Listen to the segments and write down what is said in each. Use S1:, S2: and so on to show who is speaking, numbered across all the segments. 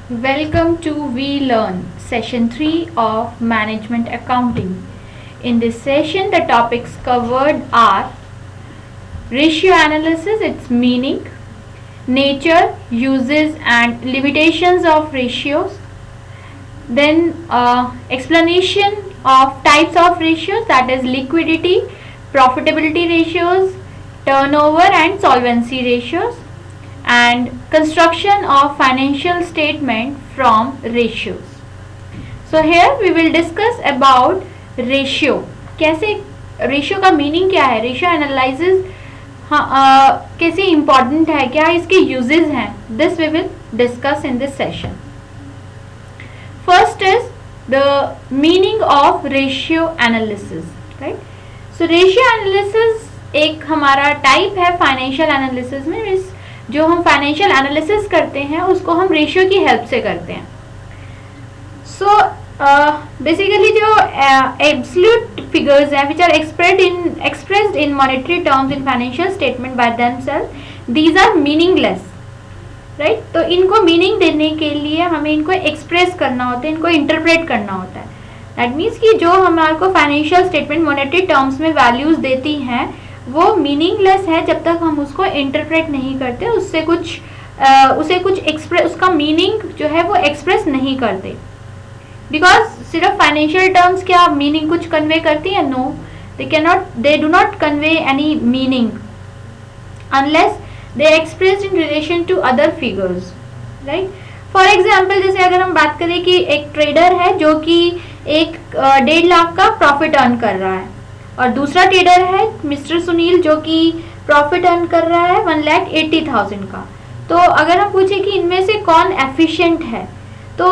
S1: Welcome to We Learn, Session 3 of Management Accounting. In this session, the topics covered are ratio analysis, its meaning, nature, uses and limitations of ratios, then explanation of types of ratios, that is liquidity, profitability ratios, turnover and solvency ratios, and construction of financial statement from ratios. So here we will discuss about ratio. कैसे ratio का meaning क्या है, ratio analysis कैसे important है, क्या इसके uses हैं, this we will discuss in this session. First is the meaning of ratio analysis. Right, so ratio analysis एक हमारा टाइप है फाइनेंशियल एनालिसिस में. जो हम फाइनेंशियल एनालिसिस करते हैं उसको हम रेशियो की हेल्प से करते हैं. सो बेसिकली जो एब्सोल्यूट फिगर्स हैं which are expressed in monetary terms in financial statement by themselves, these are meaningless. Right, तो इनको मीनिंग देने के लिए हमें इनको एक्सप्रेस करना होता है, इनको इंटरप्रेट करना होता है. दैट मीन्स कि जो हमारे को फाइनेंशियल स्टेटमेंट मॉनेटरी टर्म्स में वैल्यूज देती हैं वो मीनिंगलेस है जब तक हम उसको इंटरप्रेट नहीं करते, उसे कुछ एक्सप्रेस, उसका मीनिंग जो है वो एक्सप्रेस नहीं करते. बिकॉज सिर्फ फाइनेंशियल टर्म्स क्या मीनिंग कुछ कन्वे करती है? No, they do not convey any meaning unless they expressed in relation to other figures. Right, for example जैसे अगर हम बात करें कि एक ट्रेडर है जो कि 1.5 लाख का प्रॉफिट अर्न कर रहा है और दूसरा ट्रेडर है मिस्टर सुनील जो कि प्रॉफिट अर्न कर रहा है 1,80,000 का. तो अगर हम पूछे कि इनमें से कौन एफिशिएंट है, तो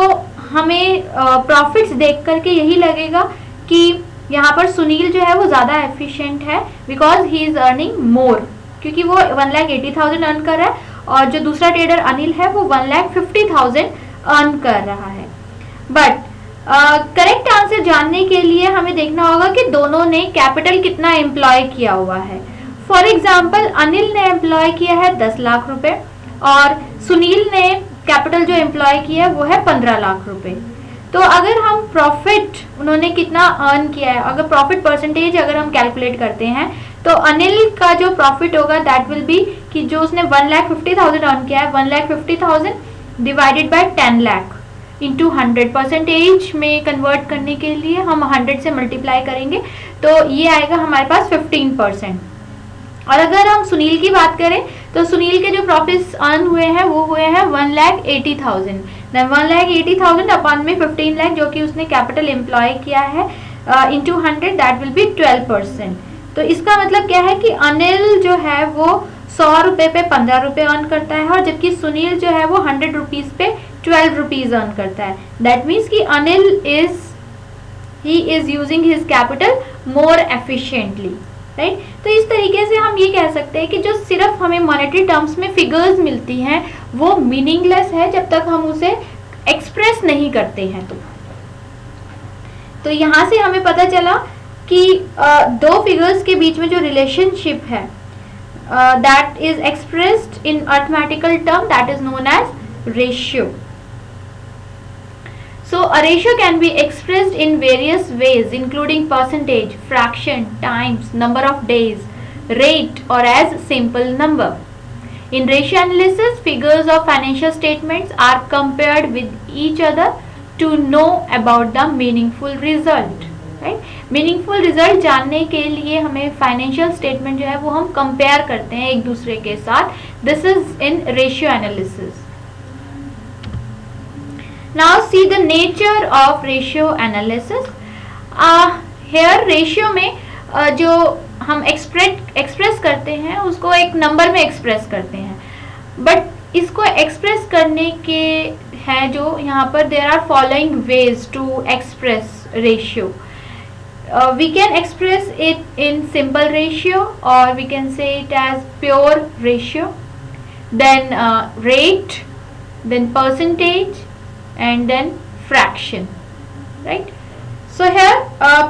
S1: हमें प्रॉफिट्स देख करके यही लगेगा कि यहाँ पर सुनील जो है वो ज़्यादा एफिशिएंट है because he is earning more, क्योंकि वो 1,80,000 अर्न कर रहा है और जो दूसरा ट्रेडर अनिल है वो 1,50,000 अर्न कर रहा है. बट करेक्ट आंसर जानने के लिए हमें देखना होगा कि दोनों ने कैपिटल कितना एम्प्लॉय किया हुआ है. फॉर एग्जाम्पल अनिल ने एम्प्लॉय किया है 10 लाख रुपए और सुनील ने कैपिटल जो एम्प्लॉय किया है वो है 15 लाख रुपए. तो अगर हम प्रॉफिट उन्होंने कितना अर्न किया है, अगर प्रॉफिट परसेंटेज अगर हम कैलकुलेट करते हैं तो अनिल का जो प्रॉफिट होगा दैट विल बी कि जो उसने 1,50,000 अर्न किया है 1,50,000 divided by 10 lakh into 100. Percentage में कन्वर्ट करने के लिए हम 100 से मल्टीप्लाई करेंगे तो ये आएगा हमारे पास 15%. और अगर हम सुनील की बात करें तो सुनील के जो प्रॉफिट्स अर्न हुए हैं वो हुए हैं 1,80,000. 1,80,000 अपॉन में 15 लाख जो कि उसने कैपिटल एम्प्लॉय किया है इंटू 100 दैट विल बी 12%. तो इसका मतलब क्या है कि अनिल जो है वो 100 रुपये पे 15 रुपये अर्न करता है और जबकि सुनील जो है वो 100 रुपीज़ पे 12 रुपीज़ अर्न करता है. दैट मीन्स कि Anil is using his capital more efficiently. Right, तो इस तरीके से हम ये कह सकते हैं कि जो सिर्फ हमें मॉनेटरी टर्म्स में फिगर्स मिलती हैं वो मीनिंगलेस है जब तक हम उसे एक्सप्रेस नहीं करते हैं. तो यहाँ से हमें पता चला कि दो फिगर्स के बीच में जो रिलेशनशिप है that is expressed in arithmetical term that is known as ratio. So a ratio can be expressed in various ways including percentage, fraction, times, number of days, rate or as simple number. In ratio analysis, figures of financial statements are compared with each other to know about the meaningful result. Right, meaningful result जानने के लिए हमें financial statement जो है वो हम compare करते हैं एक दूसरे के साथ. This is in ratio analysis. Now see the nature of ratio analysis. Here ratio में जो हम एक्सप्रेस करते हैं उसको एक नंबर में एक्सप्रेस करते हैं. बट इसको एक्सप्रेस करने के हैं जो यहाँ पर there are following ways to express ratio. We can express it in simple ratio or we can say it as pure ratio, then rate, then percentage and then fraction. Right, so here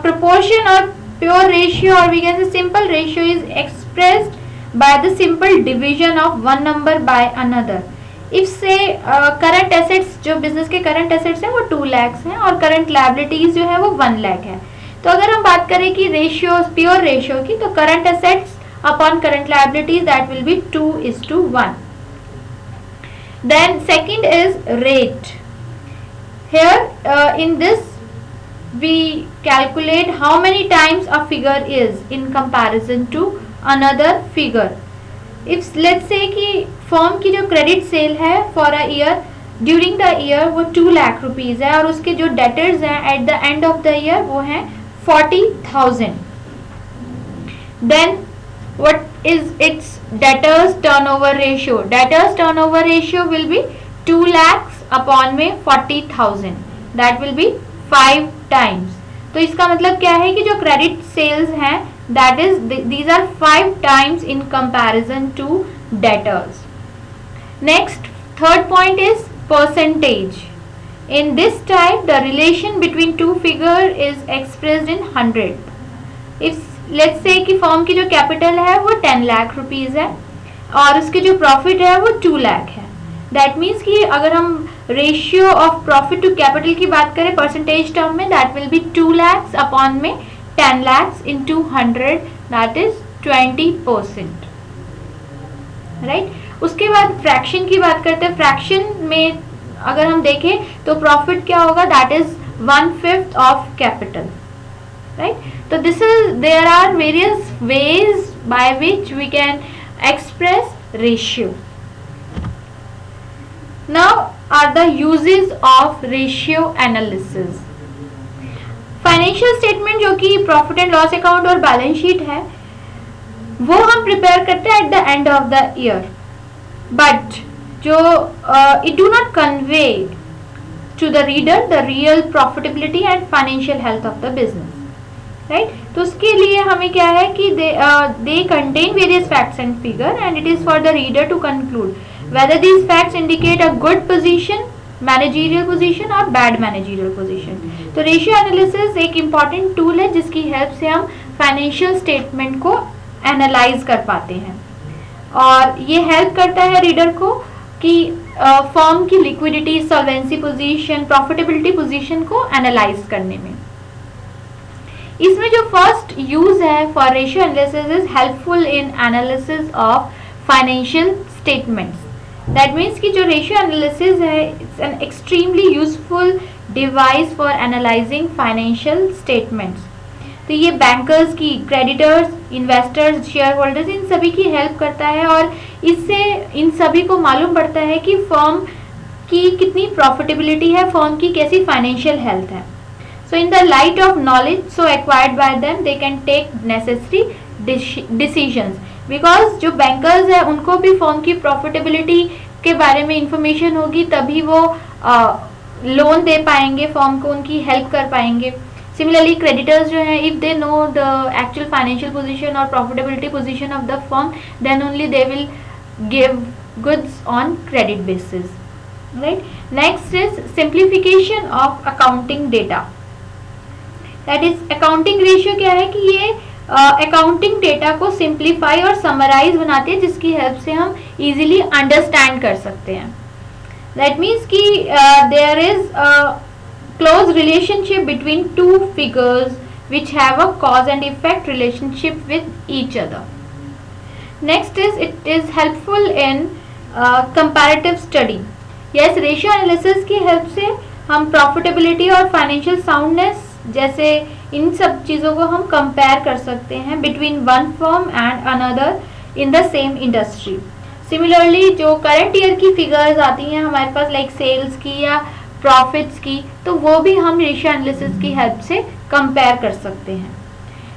S1: proportion or pure ratio or we can say simple ratio is expressed by the simple division of one number by another. if say current assets जो business के current assets हैं वो 2 लाख हैं और current liabilities जो है वो 1 लाख है। तो अगर हम बात करें कि रेशियो, प्योर रेशियो की, तो current assets upon current liabilities that will B 2:1. Then second is rate. Here in this we calculate how many times a figure is in comparison to another figure. If let's say कि firm की जो credit sale है for a year, during the year वो 2 lakh rupees है और उसके जो debtors हैं at the end of the year वो हैं 40,000. Then what is its debtors turnover ratio? Debtors turnover ratio will be 2 lakhs upon में 40,000, that will be 5 times. तो इसका मतलब क्या है कि जो क्रेडिट सेल्स हैं that is these are 5 times in comparison to debtors. Next, third point is percentage. In this type the relation between two figure is expressed in 100. If let's say कि firm की जो capital है वो 10 lakh rupees है और उसके जो profit है वो 2 लाख है. दैट मीन्स कि अगर हम ratio of profit to capital की बात करें परसेंटेज टर्म में, that will be 2 lakhs upon में 10 lakhs into 100, that is 20%. Right. उसके बाद फ्रैक्शन की बात करते हैं. फ्रैक्शन में अगर हम देखें तो प्रॉफिट क्या होगा, that is 1/5 of capital. Right, so there are various ways by which we can express ratio. Now are the uses of ratio analysis. Financial statement जो कि प्रॉफिट एंड लॉस अकाउंट और बैलेंस शीट है वो हम prepare करते हैं at the end of the year, but जो it do not convey to the reader the real profitability and financial health of the business. Right. तो उसके लिए हमें क्या है कि they contain various facts and figure and it is for the reader to conclude whether these facts indicate a good position, managerial position और bad managerial position. तो ratio analysis एक इंपॉर्टेंट टूल है जिसकी हेल्प से हम financial statement को analyse कर पाते हैं और ये हेल्प करता है रीडर को कि फर्म की liquidity, solvency position, profitability position को एनालाइज करने में. इसमें जो फर्स्ट यूज है for ratio analysis is helpful in analysis of financial statements. That means कि जो रेशियो एनालिसिस है it's an extremely useful device for analysing financial statements. तो ये बैंकर्स की, क्रेडिटर्स, इन्वेस्टर्स, शेयर होल्डर्स, इन सभी की हेल्प करता है और इससे इन सभी को मालूम पड़ता है कि फर्म की कितनी प्रॉफिटेबिलिटी है, फर्म की कैसी फाइनेंशियल हेल्थ है. So in the light of knowledge so acquired by them, they can take necessary decisions. Because जो bankers है उनको भी फर्म की प्रॉफिटेबिलिटी के बारे में इंफॉर्मेशन होगी, तभी वो लोन दे पाएंगे फर्म को, उनकी हेल्प कर पाएंगे. सिमिलरली क्रेडिटर्स जो हैं, if they know the actual financial position और profitability position of the firm, then only they will give goods on credit basis. Right. Next is simplification of accounting data. That is accounting ratio क्या है कि ये accounting data को simplify और summarise बनाते हैं जिसकी हेल्प से हम इजीली अंडरस्टैंड कर सकते हैं. दैट मीन्स कि there is close relationship between two figures which have a cause and effect relationship with each other. Next is it is helpful in comparative study. Yes, ratio analysis की help से हम profitability और financial soundness जैसे इन सब चीज़ों को हम compare कर सकते हैं between one firm and another in the same industry. Similarly जो करंट ईयर की फिगर्स आती हैं हमारे पास लाइक सेल्स की या प्रॉफिट्स की, तो वो भी हम रेशियो एनालिसिस की हेल्प से कंपेयर कर सकते हैं.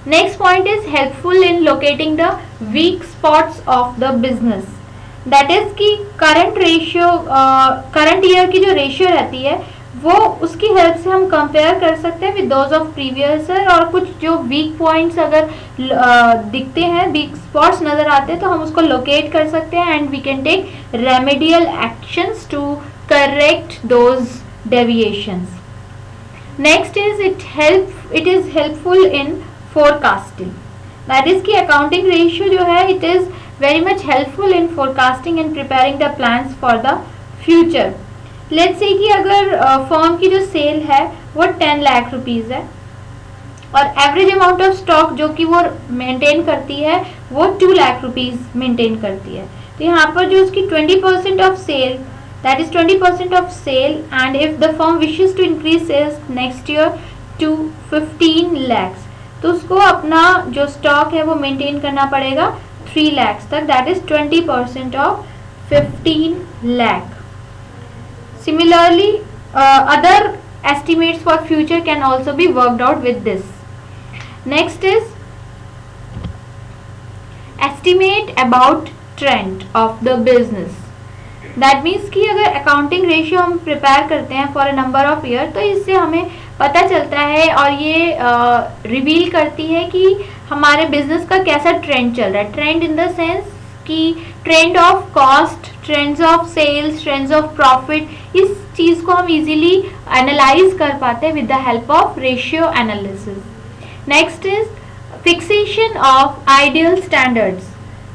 S1: Next point is helpful in locating the weak spots of the business. That is कि करंट रेशियो, करंट ईयर की जो रेशियो रहती है वो उसकी हेल्प से हम कंपेयर कर सकते हैं with those of previous year, और कुछ जो वीक पॉइंट्स अगर दिखते हैं, वीक स्पॉट्स नजर आते हैं, तो हम उसको लोकेट कर सकते हैं and we can take remedial actions to correct those deviations. Next is it is helpful in forecasting. That is कि अकाउंटिंग रेशियो जो है it is very much helpful in forecasting and preparing the plans for the future. Let's say कि अगर firm की जो cell है वो 10 lakh rupees है और एवरेज अमाउंट ऑफ स्टॉक जो कि वो मेंटेन करती है वो 2 लाख रुपीज़ मेंटेन करती है, तो यहाँ पर जो उसकी 20% of cell, that is 20% of sale, and if the firm wishes to increase sales next year to 15 lakhs, तो उसको अपना जो स्टॉक है वो मेंटेन करना पड़ेगा 3 lakhs तक, that is 20% of 15 lakh. Similarly, other estimates for future can also be worked out with this. Next is estimate about trend of the business. That means कि अगर अकाउंटिंग रेशियो हम prepare करते हैं for a number of year, तो इससे हमें पता चलता है और ये रिवील करती है कि हमारे बिजनेस का कैसा ट्रेंड चल रहा है. ट्रेंड इन द सेंस कि trend of cost, trends of sales, trends of profit, इस चीज़ को हम इजीली एनालाइज कर पाते हैं with the help of ratio analysis. Next is fixation of ideal standards.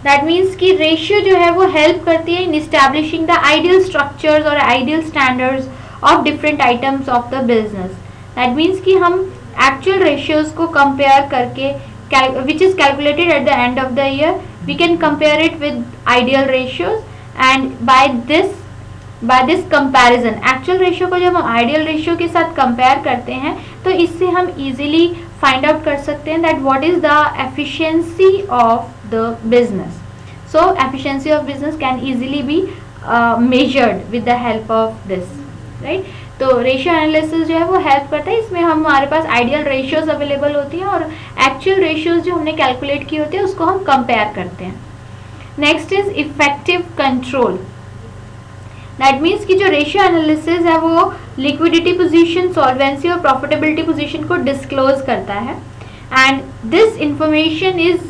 S1: That means कि रेशियो जो है वो हेल्प करती है in establishing the ideal structures और ideal standards of different items of the business. That means कि हम actual ratios को कंपेयर करके, which is calculated at the end of the year, we can compare it with ideal ratios and by this comparison, actual ratio को जब हम ideal ratio के साथ compare करते हैं तो इससे हम इजीली फाइंड आउट कर सकते हैं that what is the efficiency of the business. So efficiency of business can easily be measured with the help of this, right? तो रेशियो एनालिसिस जो है वो हेल्प करता है. इसमें हमारे पास आइडियल रेशियोज अवेलेबल होती हैं और एक्चुअल रेशियोज जो हमने कैलकुलेट की होती है उसको हम कंपेयर करते हैं. Next is effective control. That means कि जो रेशियो एनालिसिस है वो लिक्विडिटी पोजीशन, सॉल्वेंसी और प्रॉफिटेबिलिटी पोजीशन को डिस्क्लोज करता है and this information is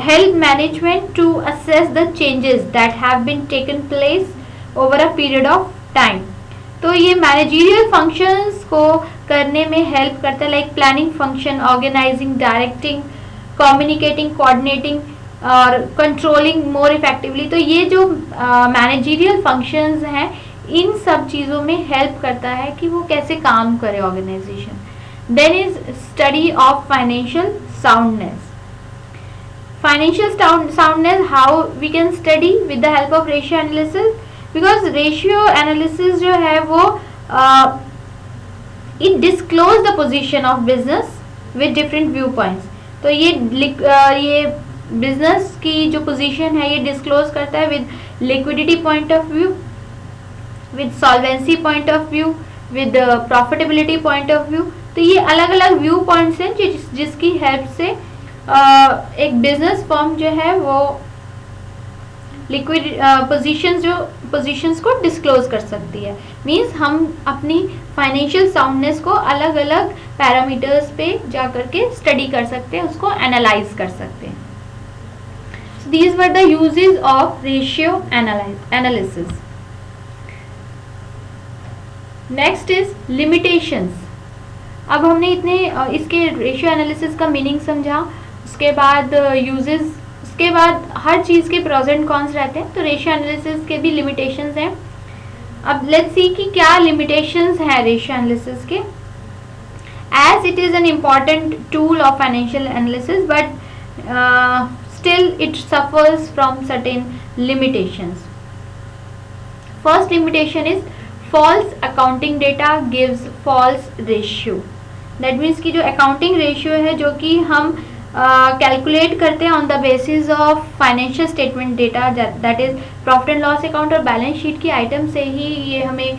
S1: help management to assess the changes that have been taken place over a period of time. तो ये मैनेजरियल फंक्शंस को करने में हेल्प करता है, like planning function, organising, directing, communicating, coordinating और कंट्रोलिंग मोर इफेक्टिवली. तो ये जो मैनेजरियल फंक्शंस हैं इन सब चीज़ों में हेल्प करता है कि वो कैसे काम करे organisation. Then is study of financial soundness. Financial soundness, how we can study with the help of ratio analysis, because ratio analysis जो है वो it disclose the position of business with different viewpoints. तो ये business की जो position है ये disclose करता है with liquidity point of view, with solvency point of view, with profitability point of view. तो ये अलग अलग व्यू पॉइंट्स हैं जिसकी हेल्प से एक बिजनेस फर्म जो है वो लिक्विड पोजीशंस को डिस्क्लोज कर सकती है. मींस हम अपनी फाइनेंशियल साउंडनेस को अलग अलग पैरामीटर्स पे जा करके स्टडी कर सकते हैं, उसको एनालाइज कर सकते हैं. These were the uses of ratio analysis. Next is limitations. अब हमने इतने इसके रेशियो एनालिसिस का मीनिंग समझा, उसके बाद यूजेस, उसके बाद हर चीज़ के प्रोज एंड कॉन्स रहते हैं, तो रेशियो एनालिसिस के भी लिमिटेशंस हैं. अब लेट्स सी कि क्या लिमिटेशंस हैं रेशियो एनालिसिस के. As it is an important tool of financial analysis but still it suffers from certain limitations. First limitation is false accounting data gives false ratio. That means कि जो accounting ratio है जो कि हम calculate करते हैं on the basis of financial statement data, that is profit and loss account और balance sheet की आइटम से ही ये हमें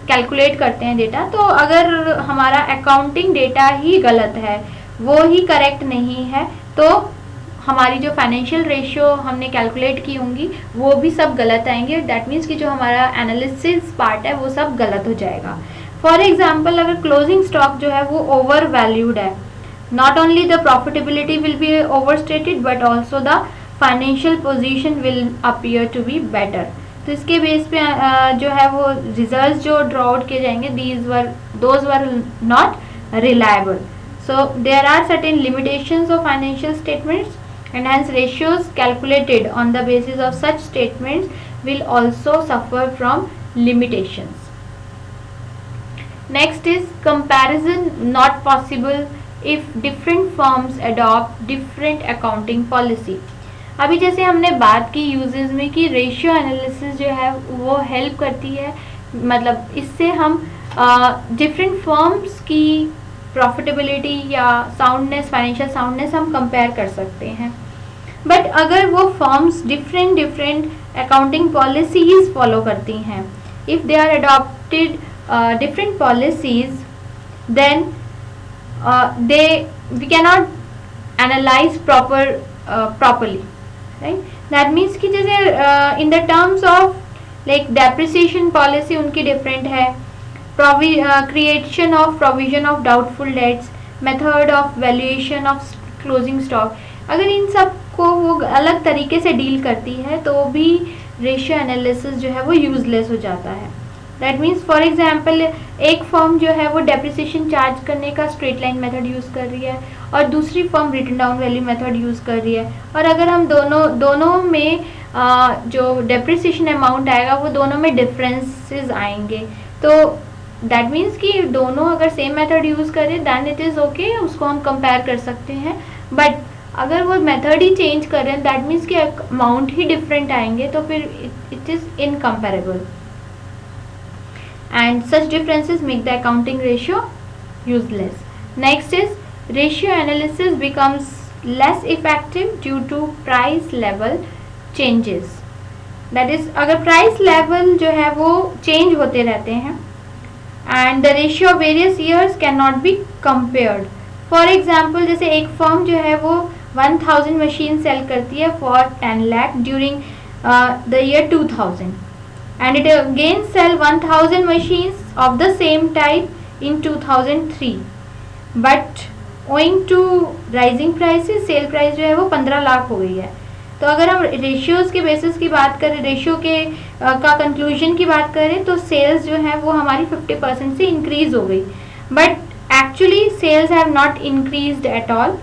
S1: कैलकुलेट करते हैं डेटा. तो अगर हमारा अकाउंटिंग डेटा ही गलत है, वो ही करेक्ट नहीं है, तो हमारी जो फाइनेंशियल रेशियो हमने कैलकुलेट की होंगी वो भी सब गलत आएंगे. दैट मीन्स कि जो हमारा एनालिसिस पार्ट है वो सब गलत हो जाएगा. फॉर एग्जाम्पल, अगर क्लोजिंग स्टॉक जो है वो ओवर वैल्यूड है, not only the profitability will be over stated but also the financial position will appear to be better. तो इसके बेस पे जो है वो रिजल्ट जो ड्रॉ आउट किए जाएंगे, those were not reliable. So there are certain limitations of financial statements and hence ratios calculated on the basis of such statements will also suffer from limitations. Next is comparison not possible if different firms adopt different accounting policy. अभी जैसे हमने बात की uses में कि ratio analysis जो है वो हेल्प करती है, मतलब इससे हम डिफरेंट फर्म्स की प्रॉफिटेबिलिटी या साउंडनेस, फाइनेंशियल साउंडनेस हम कंपेयर कर सकते हैं. बट अगर वो firms different accounting policies follow करती हैं, if they are adopted different policies, then we cannot analyze properly, right? That means कि जैसे in the terms of like depreciation policy उनकी different है, creation of provision of doubtful debts, method of valuation of closing stock, अगर इन सब को वो अलग तरीके से डील करती है तो भी रेशियो एनालिसिस जो है वो यूजलेस हो जाता है. दैट मीन्स फॉर एग्जाम्पल एक फर्म जो है वो डेप्रिसिएशन चार्ज करने का स्ट्रेट लाइन मेथड यूज़ कर रही है और दूसरी firm written down value method use कर रही है, और अगर हम दोनों में जो डेप्रिसिएशन अमाउंट आएगा वो दोनों में डिफरेंसेस आएंगे. तो दैट मीन्स कि दोनों अगर सेम मेथड यूज़ करें दैन इट इज़ ओके, उसको हम कंपेयर कर सकते हैं. बट अगर वो मेथड ही चेंज करें दैट मीन्स कि अमाउंट ही डिफरेंट आएंगे तो फिर it is incomparable. And such differences make the accounting ratio useless. Next is ratio analysis becomes less effective due to price level changes. That is, अगर price level जो है वो change होते रहते हैं and the ratio of various years cannot be compared. For example, जैसे एक firm जो है वो 1000 machine sell करती है for 10 lakh during the year 2000. And it again sell 1000 machines of the same type in 2003, but owing to rising prices sale price जो है वो 15 लाख हो गई है. तो अगर हम रेशियोज के बेसिस की बात करें, रेशियो के का कंक्लूजन की बात करें तो सेल्स जो है वो हमारी 50% से इंक्रीज हो गई, but actually sales have not increased at all.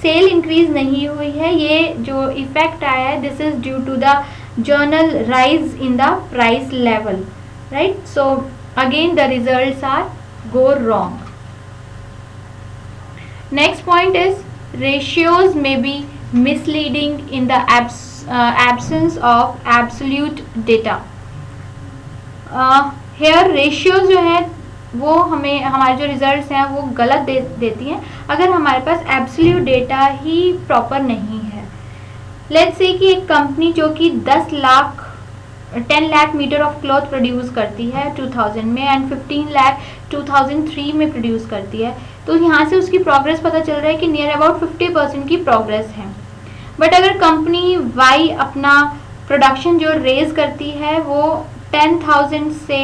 S1: Sale increase नहीं हुई है. ये जो इफेक्ट आया है this is due to the journal rise in the price level, right? So again the results are go wrong. Next point is ratios may be misleading in the absence of absolute data. Here ratios जो है वो हमें हमारे जो results हैं वो गलत देती हैं अगर हमारे पास एब्सोल्यूट डेटा ही प्रॉपर नहीं है. लेट्स से कि एक कंपनी जो कि 10 lakh metre of cloth produce करती है 2000 में एंड 15 लाख 2003 में प्रोड्यूस करती है, तो यहाँ से उसकी प्रोग्रेस पता चल रहा है कि नियर अबाउट 50% की प्रोग्रेस है. बट अगर कंपनी वाई अपना प्रोडक्शन जो रेज करती है वो 10,000 से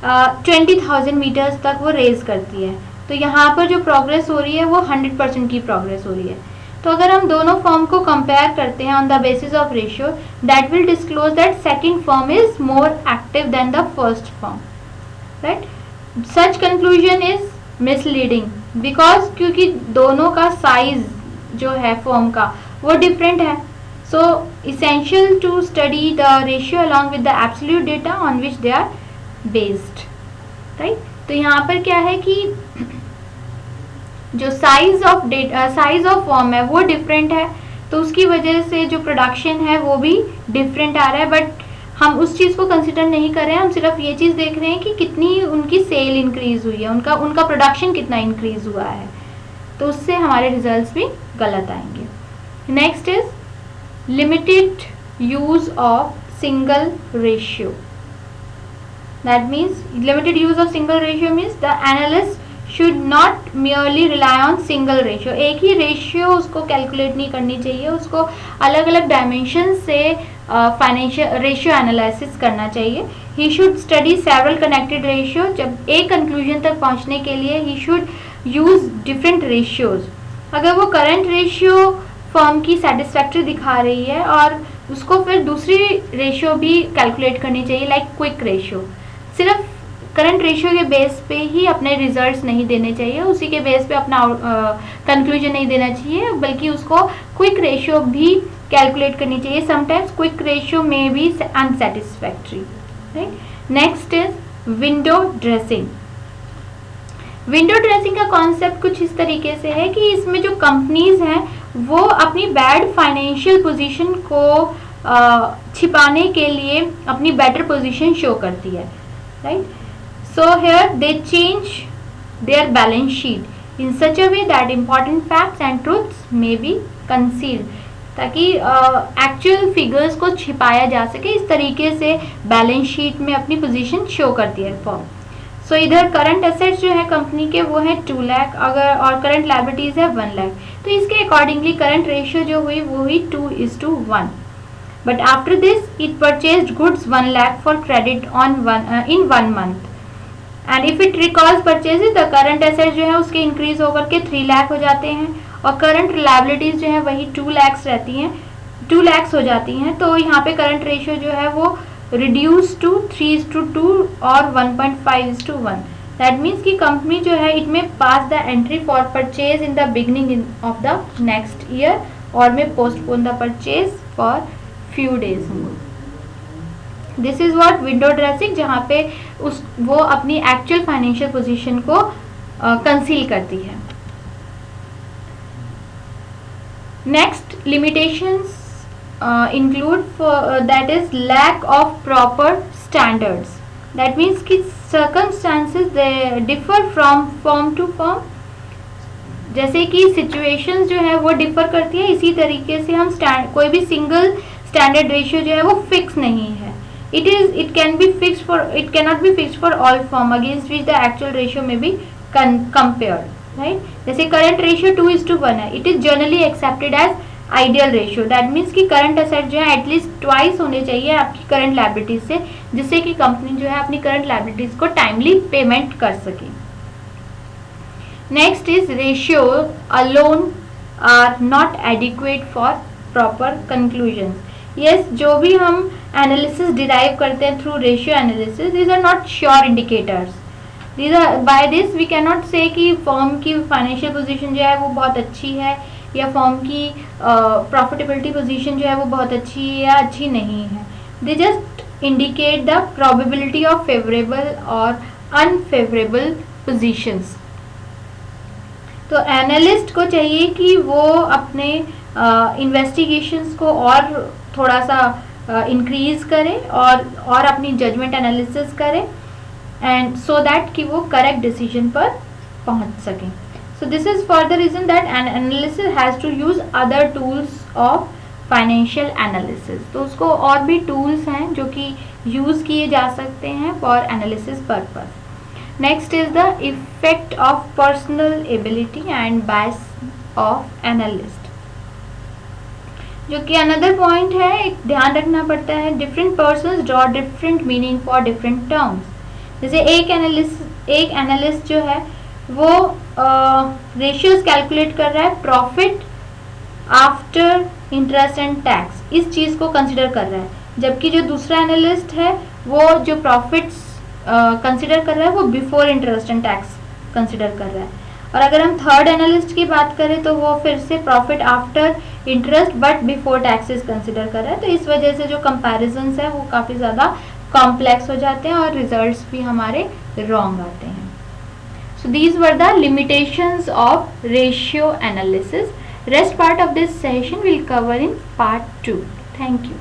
S1: 20,000 मीटर्स तक वो रेज करती है, तो यहाँ पर जो प्रोग्रेस हो रही है वो 100% की प्रोग्रेस हो रही है. तो अगर हम दोनों फर्म को कंपेयर करते हैं on the basis of ratio, that will disclose that second firm is more active than the first firm, right? Such conclusion is misleading because क्योंकि दोनों का साइज जो है फर्म का वो डिफरेंट है. So essential to study the ratio along with the absolute data on which they are based, right? तो यहाँ पर क्या है कि जो साइज ऑफ फॉर्म है वो डिफरेंट है, तो उसकी वजह से जो प्रोडक्शन है वो भी डिफरेंट आ रहा है. बट हम उस चीज़ को कंसिडर नहीं कर रहे हैं, हम सिर्फ ये चीज़ देख रहे हैं कि कितनी उनकी सेल इंक्रीज हुई है, उनका प्रोडक्शन कितना इंक्रीज हुआ है, तो उससे हमारे रिजल्ट्स भी गलत आएंगे. Next is limited use of single ratio. That means limited use of single ratio means the analyst should not merely rely on single ratio. एक ही रेशियो उसको कैलकुलेट नहीं करनी चाहिए, उसको अलग अलग डायमेंशन से फाइनेंशियल रेशियो एनालिसिस करना चाहिए. He should study several connected ratio. जब एक कंक्लूजन तक पहुंचने के लिए he should use different ratios. अगर वो करंट रेशियो फर्म की सेटिस्फैक्ट्री दिखा रही है और उसको फिर दूसरी रेशियो भी कैलकुलेट करनी चाहिए लाइक क्विक रेशियो. सिर्फ करंट रेशियो के बेस पे ही अपने रिजल्ट्स नहीं देने चाहिए, उसी के बेस पे अपना कंक्लूजन नहीं देना चाहिए, बल्कि उसको क्विक रेशियो भी कैलकुलेट करनी चाहिए. समटाइम्स क्विक रेशियो में be unsatisfactory. Right. Next is window dressing. Window dressing का कॉन्सेप्ट कुछ इस तरीके से है कि इसमें जो कंपनीज हैं वो अपनी बैड फाइनेंशियल पोजीशन को छिपाने के लिए अपनी बेटर पोजीशन शो करती है. Right. So here they change their balance sheet in such a way that important facts and truths may be concealed, ताकि एक्चुअल फिगर्स को छिपाया जा सके. इस तरीके से बैलेंस शीट में अपनी पोजीशन शो करती है फॉर्म. सो इधर करंट एसेट्स जो है कंपनी के वो है 2 लाख अगर, और करंट लायबिलिटीज है 1 लाख. तो इसके अकॉर्डिंगली करंट रेशियो जो हुई वो हुई 2:1. But after this it purchased goods 1 lakh for credit in 1 month. And if it recalls purchases the current assets जो है उसके इंक्रीज होकर के 3 लाख हो जाते हैं और करंट लायबिलिटीज जो है वही 2 लाख रहती हैं, 2 लाख हो जाती हैं. तो यहाँ पे करंट रेशियो जो है वो reduce to 3:2 और 1.5:1. दैट मीन्स कि कंपनी जो है it may pass the entry for purchase in the beginning of the next year और may postpone the purchase for few days. This is what window dressing, जहाँ पे वो अपनी actual financial position को conceal करती है. Next limitations include that is lack of proper standards. That means कि circumstances they differ from firm to firm. जैसे कि situations जो है वो differ करती है, इसी तरीके से हम कोई भी single standard ratio जो है वो fix नहीं है. It cannot be fixed for all firm against which the actual ratio may be compared. Right? जैसे current ratio 2:1 है. It is generally accepted as ideal ratio. That means कि current asset जो है एटलीस्ट ट्वाइस होने चाहिए आपकी current liabilities से, जिससे कि कंपनी जो है अपनी करंट लायबिलिटीज को टाइमली पेमेंट कर सके. Next is ratio alone are not adequate for proper conclusions. Yes, जो भी हम एनालिसिस डिराइव करते हैं through ratio analysis, these are not sure indicators. By this we can not say कि firm की फाइनेंशियल पोजीशन जो है वो बहुत अच्छी है या फर्म की प्रॉफिटेबिलिटी पोजीशन जो है वो बहुत अच्छी है या अच्छी नहीं है. They just indicate the probability of favourable और अनफेवरेबल पोजीशंस. तो एनालिस्ट को चाहिए कि वो अपने इन्वेस्टिगेशंस को और थोड़ा सा इंक्रीज करे और अपनी जजमेंट एनालिसिस करे एंड सो दैट कि वो करेक्ट डिसीजन पर पहुंच सकें. So this is for the reason that an analyst has to use other tools of financial analysis. तो उसको और भी tools हैं जो कि use किए जा सकते हैं for analysis purpose. Next is the effect of personal ability and bias of analyst. जो कि another point है, एक ध्यान रखना पड़ता है. Different persons draw different meaning for different terms. जैसे एक analyst जो है वो रेशियोज कैलकुलेट कर रहा है profit after interest and tax, इस चीज़ को कंसिडर कर रहा है, जबकि जो दूसरा एनालिस्ट है वो जो प्रॉफिट्स कंसिडर कर रहा है वो before interest and tax consider कर रहा है. और अगर हम थर्ड एनालिस्ट की बात करें तो वो फिर से profit after interest but before taxes consider कर रहा है. तो इस वजह से जो कंपैरिजन्स है वो काफ़ी ज़्यादा कॉम्प्लेक्स हो जाते हैं और रिजल्ट्स भी हमारे रॉन्ग आते हैं. So these were the limitations of ratio analysis. Rest part of this session will cover in part 2. Thank you.